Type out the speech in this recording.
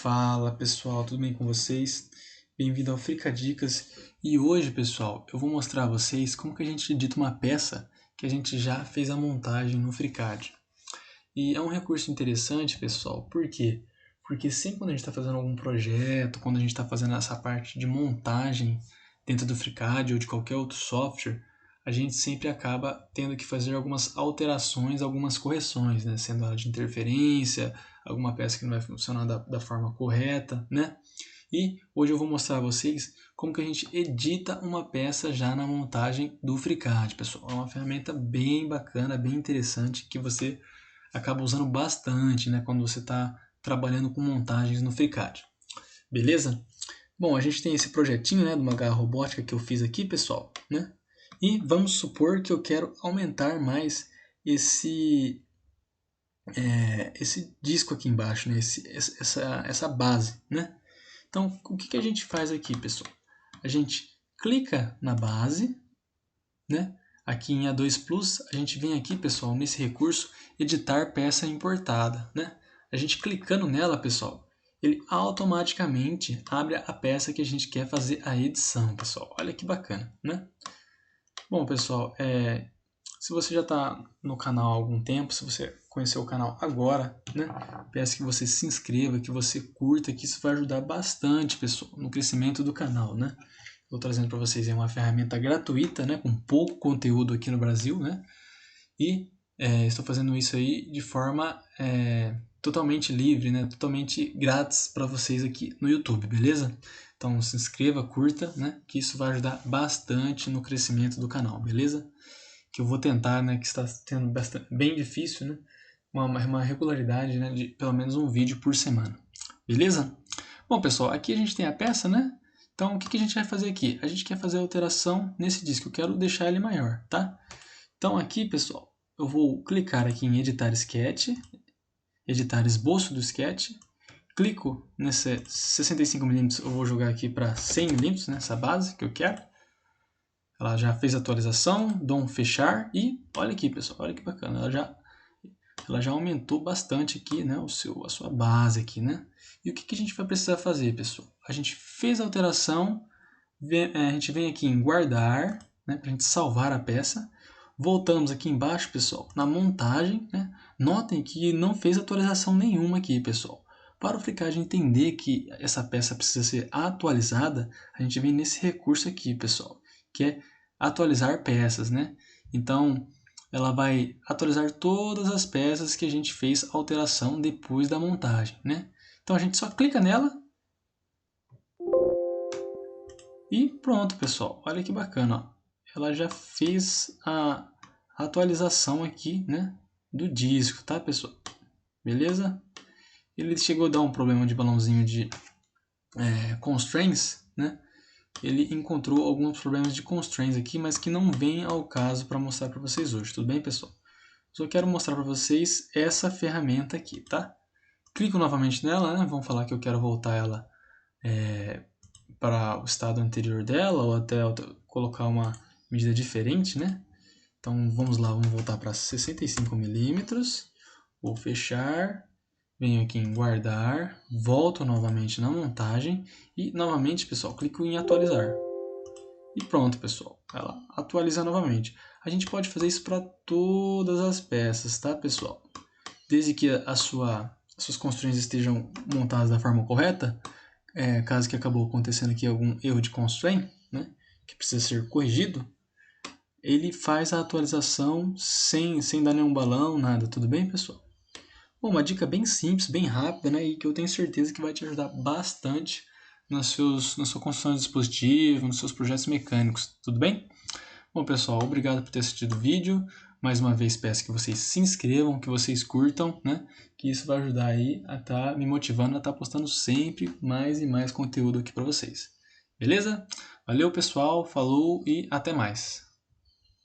Fala pessoal, tudo bem com vocês? Bem-vindo ao Fricadicas. E hoje, pessoal, eu vou mostrar a vocês como que a gente edita uma peça que a gente já fez a montagem no FreeCAD. E é um recurso interessante, pessoal, por quê? Porque sempre quando a gente está fazendo algum projeto, quando a gente está fazendo essa parte de montagem dentro do FreeCAD ou de qualquer outro software, a gente sempre acaba tendo que fazer algumas alterações, algumas correções, né? Sendo ela de interferência, alguma peça que não vai funcionar da forma correta, né? E hoje eu vou mostrar a vocês como que a gente edita uma peça já na montagem do FreeCAD, pessoal. É uma ferramenta bem bacana, bem interessante, que você acaba usando bastante, né? Quando você está trabalhando com montagens no FreeCAD. Beleza? Bom, a gente tem esse projetinho, né, de uma garra robótica que eu fiz aqui, pessoal, né? E vamos supor que eu quero aumentar mais esse disco aqui embaixo, né? essa base, né? Então, o que a gente faz aqui, pessoal? A gente clica na base, né? Aqui em A2 Plus, a gente vem aqui, pessoal, nesse recurso, editar peça importada, né? A gente clicando nela, pessoal, ele automaticamente abre a peça que a gente quer fazer a edição, pessoal. Olha que bacana, né? Bom, pessoal, se você já está no canal há algum tempo, se você conheceu o canal agora, né, peço que você se inscreva, que você curta, que isso vai ajudar bastante, pessoal, no crescimento do canal, né? Estou trazendo para vocês uma ferramenta gratuita, né, com pouco conteúdo aqui no Brasil, né? E estou fazendo isso aí de forma totalmente livre, né, totalmente grátis para vocês aqui no YouTube, beleza? Então se inscreva, curta, né, que isso vai ajudar bastante no crescimento do canal, beleza? Que eu vou tentar, né, que está sendo bem difícil, né, uma regularidade, né, de pelo menos um vídeo por semana, beleza? Bom, pessoal, aqui a gente tem a peça, né? Então, o que a gente vai fazer aqui? A gente quer fazer alteração nesse disco, eu quero deixar ele maior, tá? Então, aqui, pessoal, eu vou clicar aqui em editar sketch, editar esboço do sketch, clico nesse 65mm, eu vou jogar aqui para 100mm, nessa base que eu quero. Ela já fez a atualização, dou um fechar e olha aqui, pessoal, olha que bacana, ela já aumentou bastante aqui, né, a sua base aqui, né? E o que a gente vai precisar fazer, pessoal? A gente fez a alteração, a gente vem aqui em guardar, né, para a gente salvar a peça. Voltamos aqui embaixo, pessoal, na montagem, né? Notem que não fez atualização nenhuma aqui, pessoal. Para o FreeCAD entender que essa peça precisa ser atualizada, a gente vem nesse recurso aqui, pessoal, que é atualizar peças, né? Então, ela vai atualizar todas as peças que a gente fez alteração depois da montagem, né? Então, a gente só clica nela e pronto, pessoal. Olha que bacana, ó. Ela já fez a atualização aqui, né, do disco, tá, pessoal? Beleza? Ele chegou a dar um problema de balãozinho de constraints, né? Ele encontrou alguns problemas de constraints aqui, mas que não vem ao caso para mostrar para vocês hoje, tudo bem, pessoal? Só quero mostrar para vocês essa ferramenta aqui, tá? Clico novamente nela, né? Vamos falar que eu quero voltar ela para o estado anterior dela, ou até colocar uma medida diferente, né? Então vamos lá, vamos voltar para 65mm, vou fechar, venho aqui em guardar, volto novamente na montagem e novamente, pessoal, clico em atualizar. E pronto, pessoal, ela atualiza novamente. A gente pode fazer isso para todas as peças, tá, pessoal? Desde que as suas constraints estejam montadas da forma correta, caso que acabou acontecendo aqui algum erro de constraint, né, que precisa ser corrigido, ele faz a atualização sem dar nenhum balão, nada. Tudo bem, pessoal? Bom, uma dica bem simples, bem rápida, né, e que eu tenho certeza que vai te ajudar bastante na sua construção de dispositivo, nos seus projetos mecânicos. Tudo bem? Bom, pessoal, obrigado por ter assistido o vídeo. Mais uma vez peço que vocês se inscrevam, que vocês curtam, né? Que isso vai ajudar aí a estar me motivando a estar postando sempre mais e mais conteúdo aqui para vocês. Beleza? Valeu, pessoal, falou e até mais.